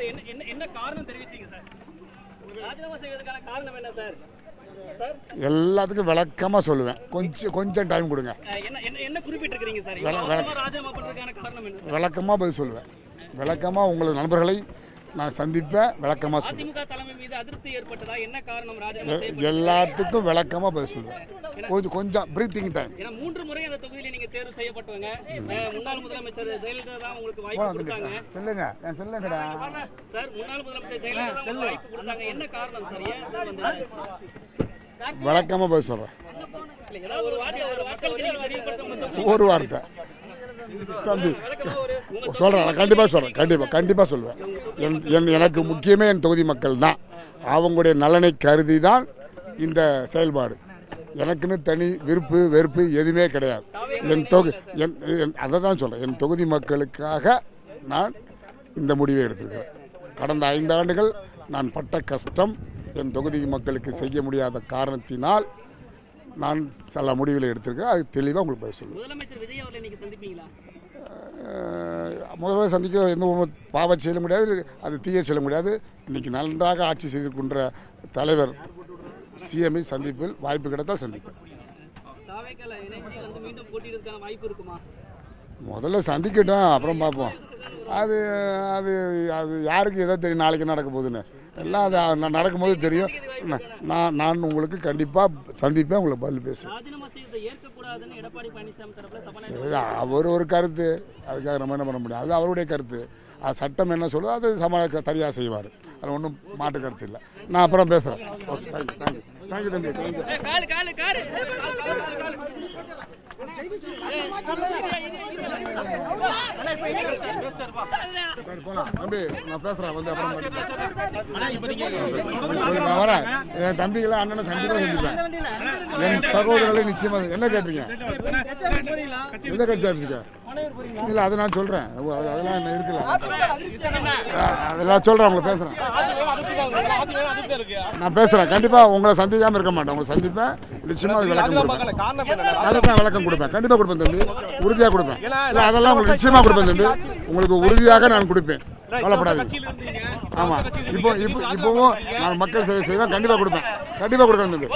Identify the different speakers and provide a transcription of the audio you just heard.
Speaker 1: Sir என்ன காரணம் தெரிவிச்சீங்க sir? ராஜினாமா செய்வதற்கான காரணம் என்ன சார்?
Speaker 2: எல்லாத்துக்கும் விளக்கமா சொல்லுவேன். கொஞ்சம் டைம் கொடுங்க.
Speaker 1: என்ன குறிப்பிட்டிருக்கீங்க சார்? ராஜினாமா பண்றதுக்கான காரணம் என்ன?
Speaker 2: விளக்கமா பதில் சொல்லுவேன். விளக்கமா உங்களது நண்பர்களை நான் சந்திப்பேன். விளக்கமா சொல்லுவேன்.
Speaker 1: அதிமுக தலைமை மீது அதிருப்தி ஏற்பட்டதா? என்ன காரணம் ராஜினாமா செய்ய?
Speaker 2: எல்லாத்துக்கும் விளக்கமா பதில் சொல்லுவேன். கொஞ்சம் பிரீத்திங் டைம்.
Speaker 1: ஏன்னா 3 முறை அந்த தொகுதியில நீங்க தேர்வு செய்யப்பட்டவங்க. முன்னாள் முதலமைச்சர் ஜெயலலிதா தான் உங்களுக்கு வாய்ப்பு கொடுத்தாங்க.
Speaker 2: சொல்லுங்க சொல்லுங்கடா
Speaker 1: சார். முன்னாள் முதலமைச்சர் ஜெயலலிதா தான் வாய்ப்பு கொடுத்தாங்க. என்ன காரணம் சார்? ஏன் சார் வந்து
Speaker 2: விளக்கமா பதில் சொல்றேன். ஒரு வார்த்தை தம்பி சொல்றேன். கண்டிப்பா சொல்லுவேன். எனக்கு முக்கியமே என் தொகுதி மக்கள் தான். அவங்களுடைய நலனை கருதி தான் இந்த செயல்பாடு. எனக்குன்னு தனி விருப்பு வெறுப்பு எதுவுமே கிடையாது. அதை தான் சொல்றேன். என் தொகுதி மக்களுக்காக நான் இந்த முடிவை எடுத்திருக்கிறேன். கடந்த 5 ஆண்டுகள் நான் பட்ட கஷ்டம் என் தொகுதி மக்களுக்கு செய்ய முடியாத காரணத்தினால் நான் சில முடிவுகளை எடுத்திருக்கேன். அது தெளிவாக உங்களுக்கு பதில் சொல்லுவேன்.
Speaker 1: முதலமைச்சர் விஜய் அவர்களை நீங்க சந்திப்பீங்களா?
Speaker 2: முதல்வர் சந்திக்க எந்த பாவம் செய்ய முடியாது, அது தீய செய்ய முடியாது. இன்னைக்கு நன்றாக ஆட்சி செய்திருக்கின்ற தலைவர் சிஎம்ஐ சந்திப்பில் வாய்ப்பு கிடைத்தால் சந்திப்பேன். முதல்ல சந்திக்கட்டும், அப்புறம் பார்ப்போம். அது அது அது யாருக்கு எதோ தெரியும் நாளைக்கு நடக்க போகுதுன்னு. எல்லாம் அது நடக்கும்போது தெரியும். நான் உங்களுக்கு கண்டிப்பாக சந்திப்பேன், உங்களுக்கு பதில் பேசுவேன். அவர் ஒரு கருத்து, அதுக்காக நம்ம என்ன பண்ண முடியும்? அது அவருடைய கருத்து. அது சட்டம் என்ன சொல்லுதோ அது சரியாக செய்வார். அது ஒன்றும் மாட்டு கருத்து இல்லை. நான் அப்புறம் பேசுகிறேன். ஓகே, தேங்க்யூ தம்பி. சரி போலாம் தம்பி, நான் பேசுறேன் வந்து அப்புறம் வரேன். என் தம்பிகளை அண்ணனை கண்டிப்பா சந்திப்பேன். என் சகோதரர்களை நிச்சயமா. என்ன கேட்டீங்க? எந்த கட்சி ஆஃபீஸுக்கு? இல்ல அதை நான் சொல்றேன். அதெல்லாம் என்ன இருக்குல்ல, அதெல்லாம் சொல்றேன். உங்களை பேசுறேன், நான் பேசுறேன். கண்டிப்பா உங்களை சந்திக்காம இருக்க மாட்டேன். உங்களை சந்திப்பேன் நிச்சயமா. விளக்கம் கொடுப்பேன். கண்டிப்பா கொடுப்பேன் தம்பி, உறுதியாக கொடுப்பேன். அதெல்லாம் உங்களுக்கு நிச்சயமா கொடுப்பேன் தம்பி. உங்களுக்கு உறுதியாக நான் கொடுப்பேன், கவலைப்படாதீங்க. ஆமா, இப்பவும் நான் மக்கள் சேவை செய்வேன். கண்டிப்பா கொடுப்பேன் தம்பி.